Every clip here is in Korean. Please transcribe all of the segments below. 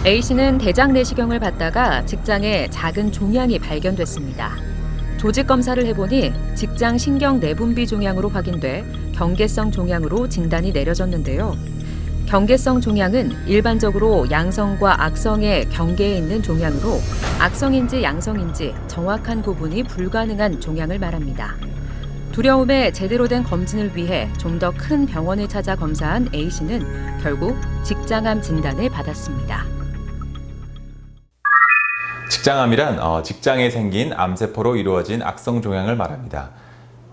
A씨는 대장 내시경을 받다가 직장에 작은 종양이 발견됐습니다. 조직 검사를 해보니 직장 신경 내분비 종양으로 확인돼 경계성 종양으로 진단이 내려졌는데요. 경계성 종양은 일반적으로 양성과 악성의 경계에 있는 종양으로 악성인지 양성인지 정확한 구분이 불가능한 종양을 말합니다. 두려움에 제대로 된 검진을 위해 좀 더 큰 병원을 찾아 검사한 A씨는 결국 직장암 진단을 받았습니다. 직장암이란 직장에 생긴 암세포로 이루어진 악성 종양을 말합니다.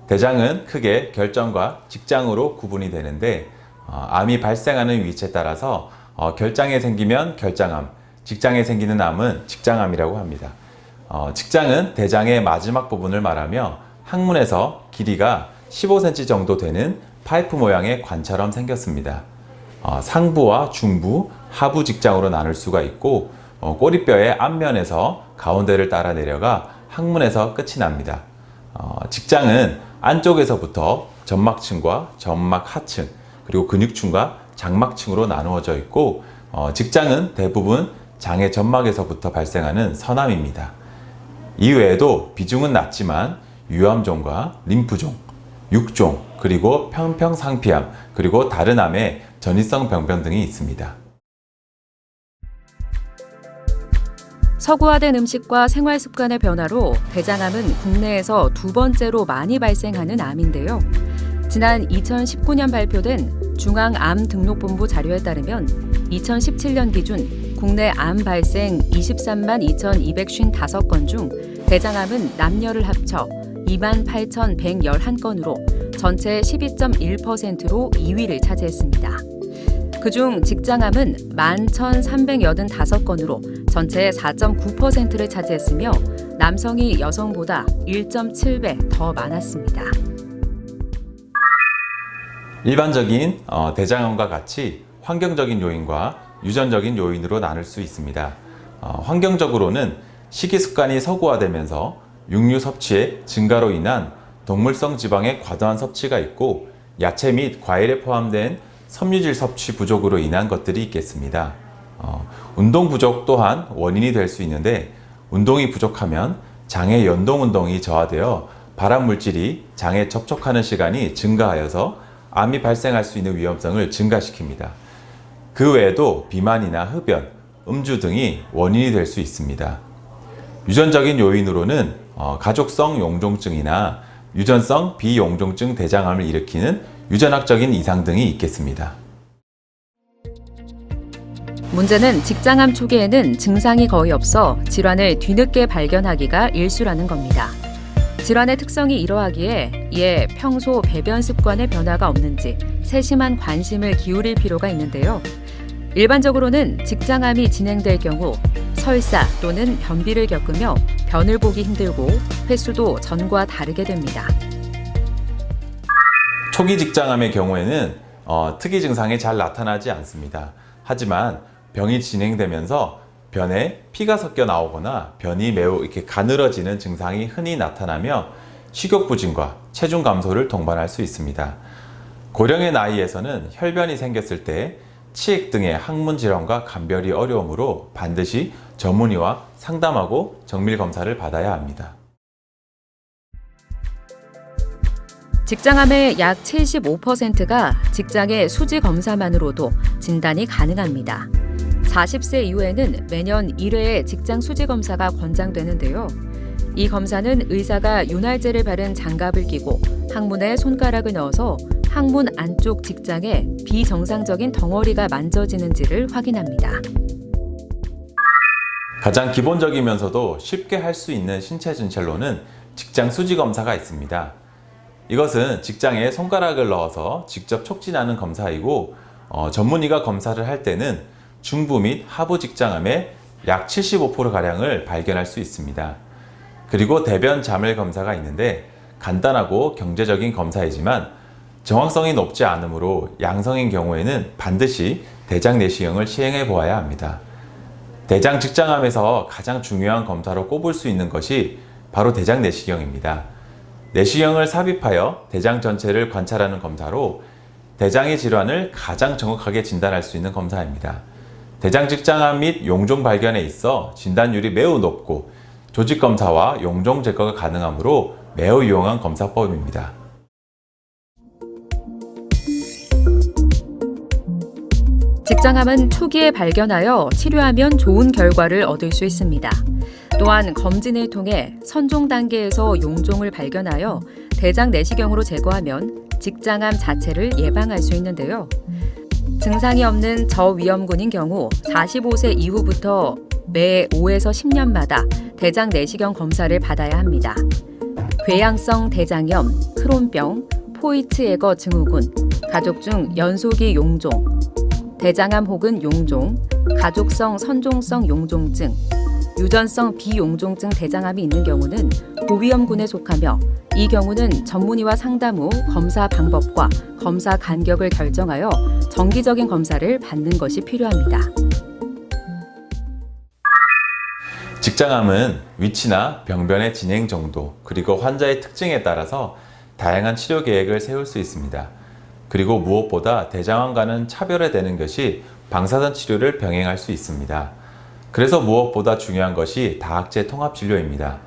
대장은 크게 결정과 직장으로 구분이 되는데 암이 발생하는 위치에 따라서 결장에 생기면 결장암, 직장에 생기는 암은 직장암이라고 합니다. 직장은 대장의 마지막 부분을 말하며 항문에서 길이가 15cm 정도 되는 파이프 모양의 관처럼 생겼습니다. 상부와 중부, 하부 직장으로 나눌 수가 있고 꼬리뼈의 앞면에서 가운데를 따라 내려가 항문에서 끝이 납니다. 직장은 안쪽에서부터 점막층과 점막 하층, 그리고 근육층과 장막층으로 나누어져 있고 직장은 대부분 장의 점막에서부터 발생하는 선암입니다. 이외에도 비중은 낮지만 유암종과 림프종, 육종, 그리고 편평상피암, 그리고 다른 암의 전이성 병변 등이 있습니다. 서구화된 음식과 생활 습관의 변화로 대장암은 국내에서 두 번째로 많이 발생하는 암인데요. 지난 2019년 발표된 중앙암등록본부 자료에 따르면 2017년 기준 국내 암 발생 23만 2,255건 중 대장암은 남녀를 합쳐 28,111건으로 전체 12.1%로 2위를 차지했습니다. 그중 직장암은 11,385건으로 전체 4.9%를 차지했으며 남성이 여성보다 1.7배 더 많았습니다. 일반적인 대장암과 같이 환경적인 요인과 유전적인 요인으로 나눌 수 있습니다. 환경적으로는 식이 습관이 서구화되면서 육류 섭취의 증가로 인한 동물성 지방의 과도한 섭취가 있고 야채 및 과일에 포함된 섬유질 섭취 부족으로 인한 것들이 있겠습니다. 운동 부족 또한 원인이 될 수 있는데 운동이 부족하면 장의 연동 운동이 저하되어 발암 물질이 장에 접촉하는 시간이 증가하여서 암이 발생할 수 있는 위험성을 증가시킵니다. 그 외에도 비만이나 흡연, 음주 등이 원인이 될 수 있습니다. 유전적인 요인으로는 가족성 용종증이나 유전성 비용종증 대장암을 일으키는 유전학적인 이상 등이 있겠습니다. 문제는 직장암 초기에는 증상이 거의 없어 질환을 뒤늦게 발견하기가 일수라는 겁니다. 질환의 특성이 이러하기에 이에 평소 배변 습관의 변화가 없는지 세심한 관심을 기울일 필요가 있는데요. 일반적으로는 직장암이 진행될 경우 설사 또는 변비를 겪으며 변을 보기 힘들고 횟수도 전과 다르게 됩니다. 초기 직장암의 경우에는 특이 증상이 잘 나타나지 않습니다. 하지만 병이 진행되면서 변에 피가 섞여 나오거나 변이 매우 이렇게 가늘어지는 증상이 흔히 나타나며 식욕 부진과 체중 감소를 동반할 수 있습니다. 고령의 나이에서는 혈변이 생겼을 때 치액 등의 항문 질환과 감별이 어려우므로 반드시 전문의와 상담하고 정밀 검사를 받아야 합니다. 직장암의 약 75%가 직장의 수지 검사만으로도 진단이 가능합니다. 40세 이후에는 매년 1회의 직장 수지 검사가 권장되는데요. 이 검사는 의사가 윤활제를 바른 장갑을 끼고 항문에 손가락을 넣어서 항문 안쪽 직장에 비정상적인 덩어리가 만져지는지를 확인합니다. 가장 기본적이면서도 쉽게 할 수 있는 신체 진찰로는 직장 수지 검사가 있습니다. 이것은 직장에 손가락을 넣어서 직접 촉진하는 검사이고 전문의가 검사를 할 때는 중부 및 하부 직장암의 약 75%가량을 발견할 수 있습니다. 그리고 대변 자멸 검사가 있는데 간단하고 경제적인 검사이지만 정확성이 높지 않으므로 양성인 경우에는 반드시 대장 내시경을 시행해 보아야 합니다. 대장 직장암에서 가장 중요한 검사로 꼽을 수 있는 것이 바로 대장 내시경입니다. 내시경을 삽입하여 대장 전체를 관찰하는 검사로 대장의 질환을 가장 정확하게 진단할 수 있는 검사입니다. 대장 직장암 및 용종 발견에 있어 진단율이 매우 높고 조직 검사와 용종 제거가 가능하므로 매우 유용한 검사법입니다. 직장암은 초기에 발견하여 치료하면 좋은 결과를 얻을 수 있습니다. 또한 검진을 통해 선종 단계에서 용종을 발견하여 대장 내시경으로 제거하면 직장암 자체를 예방할 수 있는데요. 증상이 없는 저위험군인 경우 45세 이후부터 매 5에서 10년마다 대장 내시경 검사를 받아야 합니다. 궤양성 대장염, 크론병, 포이츠에거 증후군, 가족 중 연소기 용종, 대장암 혹은 용종, 가족성 선종성 용종증, 유전성 비용종증 대장암이 있는 경우는 고위험군에 속하며 이 경우는 전문의와 상담 후 검사 방법과 검사 간격을 결정하여 정기적인 검사를 받는 것이 필요합니다. 직장암은 위치나 병변의 진행 정도, 그리고 환자의 특징에 따라서 다양한 치료 계획을 세울 수 있습니다. 그리고 무엇보다 대장암과는 차별화되는 것이 방사선 치료를 병행할 수 있습니다. 그래서 무엇보다 중요한 것이 다학제 통합진료입니다.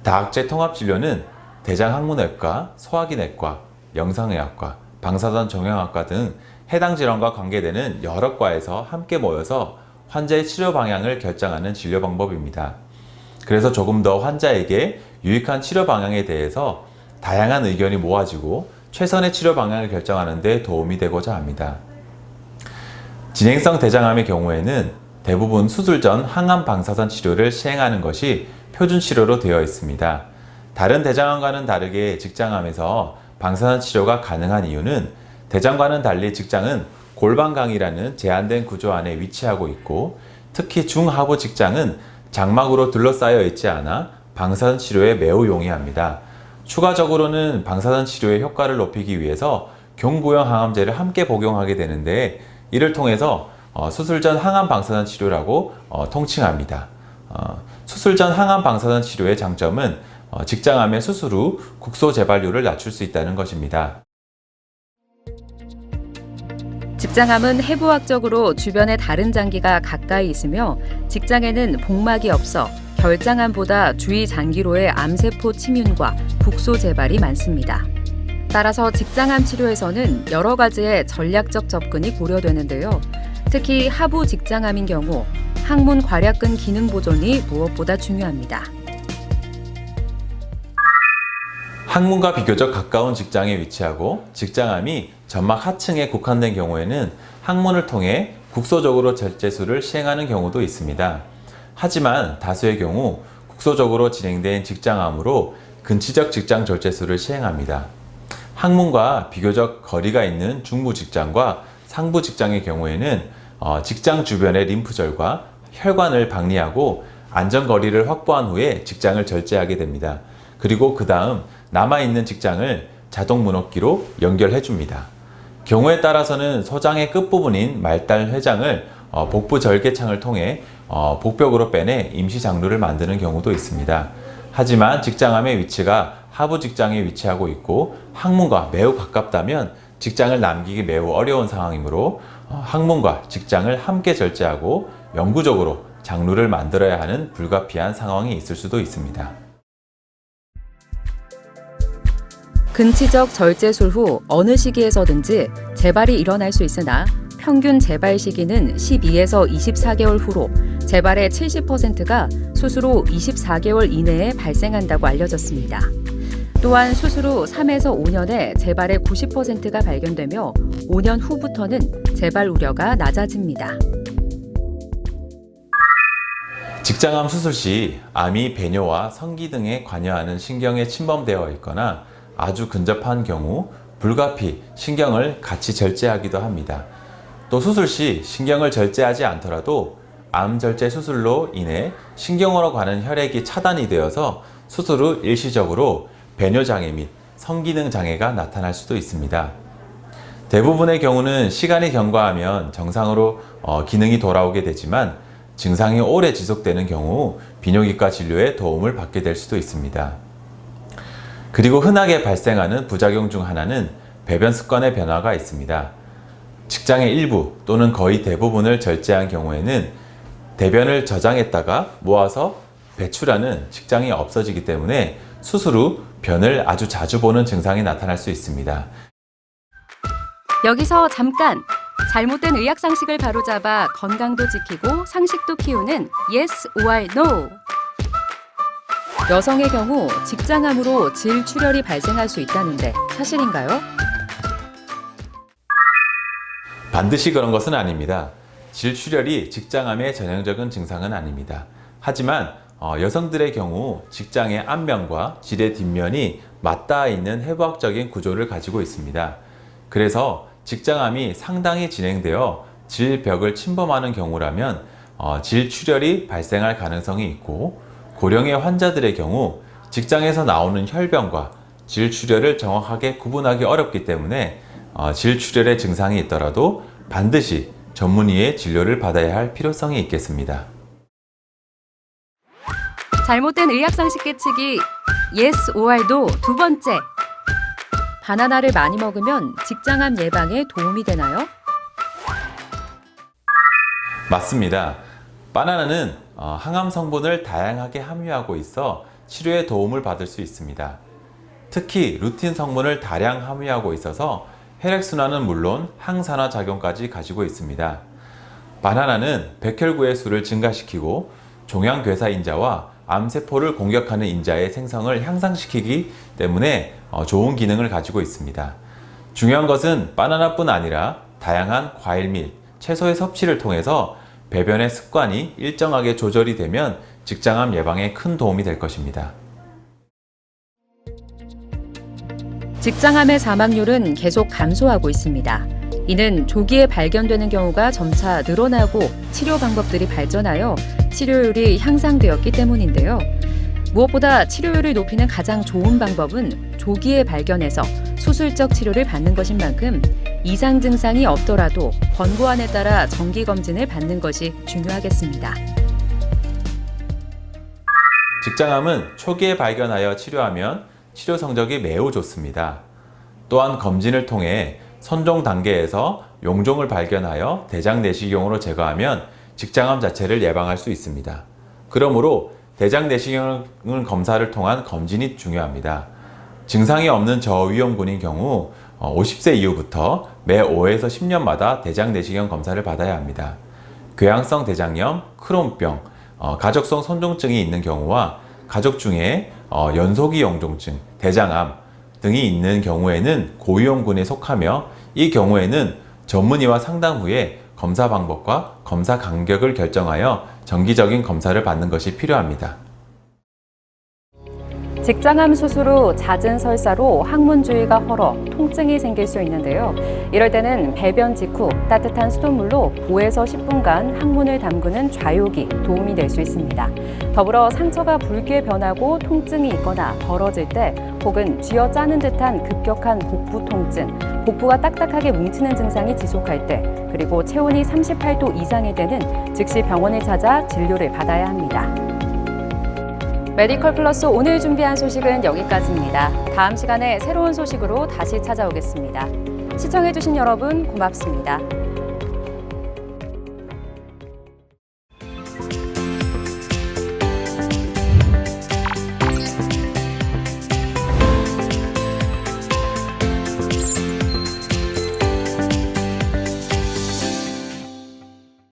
다학제 통합진료는 대장학문외과, 소화기내과, 영상의학과, 방사선 정형외과 등 해당 질환과 관계되는 여러 과에서 함께 모여서 환자의 치료 방향을 결정하는 진료 방법입니다. 그래서 조금 더 환자에게 유익한 치료 방향에 대해서 다양한 의견이 모아지고 최선의 치료 방향을 결정하는 데 도움이 되고자 합니다. 진행성 대장암의 경우에는 대부분 수술 전 항암 방사선 치료를 시행하는 것이 표준 치료로 되어 있습니다. 다른 대장암과는 다르게 직장암에서 방사선 치료가 가능한 이유는 대장과는 달리 직장은 골반강이라는 제한된 구조 안에 위치하고 있고, 특히 중하부 직장은 장막으로 둘러싸여 있지 않아 방사선 치료에 매우 용이합니다. 추가적으로는 방사선 치료의 효과를 높이기 위해서 경구형 항암제를 함께 복용하게 되는데, 이를 통해서 수술 전 항암 방사선 치료라고 통칭합니다. 수술 전 항암 방사선 치료의 장점은 직장암의 수술 후 국소 재발률을 낮출 수 있다는 것입니다. 직장암은 해부학적으로 주변의 다른 장기가 가까이 있으며 직장에는 복막이 없어 결장암보다 주위 장기로의 암세포 침윤과 국소 재발이 많습니다. 따라서 직장암 치료에서는 여러 가지의 전략적 접근이 고려되는데요. 특히 하부 직장암인 경우 항문 괄약근 기능 보존이 무엇보다 중요합니다. 항문과 비교적 가까운 직장에 위치하고 직장암이 점막 하층에 국한된 경우에는 항문을 통해 국소적으로 절제술을 시행하는 경우도 있습니다. 하지만 다수의 경우 국소적으로 진행된 직장암으로 근치적 직장 절제술을 시행합니다. 항문과 비교적 거리가 있는 중부 직장과 상부 직장의 경우에는 직장 주변의 림프절과 혈관을 박리하고 안전거리를 확보한 후에 직장을 절제하게 됩니다. 그리고 그 다음 남아있는 직장을 자동 문호끼로 연결해 줍니다. 경우에 따라서는 소장의 끝부분인 말달 회장을 복부 절개창을 통해 복벽으로 빼내 임시 장루를 만드는 경우도 있습니다. 하지만 직장암의 위치가 하부 직장에 위치하고 있고 항문과 매우 가깝다면 직장을 남기기 매우 어려운 상황이므로 항문과 직장을 함께 절제하고 영구적으로 장루를 만들어야 하는 불가피한 상황이 있을 수도 있습니다. 근치적 절제술 후 어느 시기에서든지 재발이 일어날 수 있으나 평균 재발 시기는 12에서 24개월 후로 재발의 70%가 수술 후 24개월 이내에 발생한다고 알려졌습니다. 또한 수술 후 3에서 5년에 재발의 90%가 발견되며 5년 후부터는 재발 우려가 낮아집니다. 직장암 수술 시 암이 배뇨와 성기 등에 관여하는 신경에 침범되어 있거나 아주 근접한 경우 불가피 신경을 같이 절제하기도 합니다. 또 수술 시 신경을 절제하지 않더라도 암 절제 수술로 인해 신경으로 가는 혈액이 차단이 되어서 수술 후 일시적으로 배뇨장애 및 성기능 장애가 나타날 수도 있습니다. 대부분의 경우는 시간이 경과하면 정상으로 기능이 돌아오게 되지만 증상이 오래 지속되는 경우 비뇨기과 진료에 도움을 받게 될 수도 있습니다. 그리고 흔하게 발생하는 부작용 중 하나는 배변 습관의 변화가 있습니다. 직장의 일부 또는 거의 대부분을 절제한 경우에는 대변을 저장했다가 모아서 배출하는 직장이 없어지기 때문에 수술 후 변을 아주 자주 보는 증상이 나타날 수 있습니다. 여기서 잠깐! 잘못된 의학 상식을 바로잡아 건강도 지키고 상식도 키우는 Yes or No. 여성의 경우 직장암으로 질출혈이 발생할 수 있다는데 사실인가요? 반드시 그런 것은 아닙니다. 질출혈이 직장암의 전형적인 증상은 아닙니다. 하지만 여성들의 경우 직장의 앞면과 질의 뒷면이 맞닿아 있는 해부학적인 구조를 가지고 있습니다. 그래서 직장암이 상당히 진행되어 질벽을 침범하는 경우라면 질출혈이 발생할 가능성이 있고, 고령의 환자들의 경우 직장에서 나오는 혈변과 질출혈을 정확하게 구분하기 어렵기 때문에 질출혈의 증상이 있더라도 반드시 전문의의 진료를 받아야 할 필요성이 있겠습니다. 잘못된 의학 상식 깨치기 Yes or No 두 번째. 바나나를 많이 먹으면 직장암 예방에 도움이 되나요? 맞습니다. 바나나는 항암 성분을 다양하게 함유하고 있어 치료에 도움을 받을 수 있습니다. 특히 루틴 성분을 다량 함유하고 있어서 혈액순환은 물론 항산화 작용까지 가지고 있습니다. 바나나는 백혈구의 수를 증가시키고 종양괴사 인자와 암세포를 공격하는 인자의 생성을 향상시키기 때문에 좋은 기능을 가지고 있습니다. 중요한 것은 바나나뿐 아니라 다양한 과일 및 채소의 섭취를 통해서 배변의 습관이 일정하게 조절이 되면 직장암 예방에 큰 도움이 될 것입니다. 직장암의 사망률은 계속 감소하고 있습니다. 이는 조기에 발견되는 경우가 점차 늘어나고 치료 방법들이 발전하여 치료율이 향상되었기 때문인데요. 무엇보다 치료율을 높이는 가장 좋은 방법은 조기에 발견해서 수술적 치료를 받는 것인 만큼 이상 증상이 없더라도 권고안에 따라 정기검진을 받는 것이 중요하겠습니다. 직장암은 초기에 발견하여 치료하면 치료 성적이 매우 좋습니다. 또한 검진을 통해 선종 단계에서 용종을 발견하여 대장 내시경으로 제거하면 직장암 자체를 예방할 수 있습니다. 그러므로 대장 내시경 검사를 통한 검진이 중요합니다. 증상이 없는 저위험군인 경우 50세 이후부터 매 5에서 10년마다 대장 내시경 검사를 받아야 합니다. 궤양성 대장염, 크론병, 가족성 손종증이 있는 경우와 가족 중에 연소기 용종증, 대장암 등이 있는 경우에는 고위험군에 속하며, 이 경우에는 전문의와 상담 후에 검사 방법과 검사 간격을 결정하여 정기적인 검사를 받는 것이 필요합니다. 직장암 수술 후 잦은 설사로 항문주의가 헐어 통증이 생길 수 있는데요. 이럴 때는 배변 직후 따뜻한 수돗물로 5에서 10분간 항문을 담그는 좌욕이 도움이 될 수 있습니다. 더불어 상처가 붉게 변하고 통증이 있거나 벌어질 때, 혹은 쥐어짜는 듯한 급격한 복부 통증, 복부가 딱딱하게 뭉치는 증상이 지속할 때, 그리고 체온이 38도 이상일 때는 즉시 병원을 찾아 진료를 받아야 합니다. 메디컬 플러스 오늘 준비한 소식은 여기까지입니다. 다음 시간에 새로운 소식으로 다시 찾아오겠습니다. 시청해주신 여러분 고맙습니다.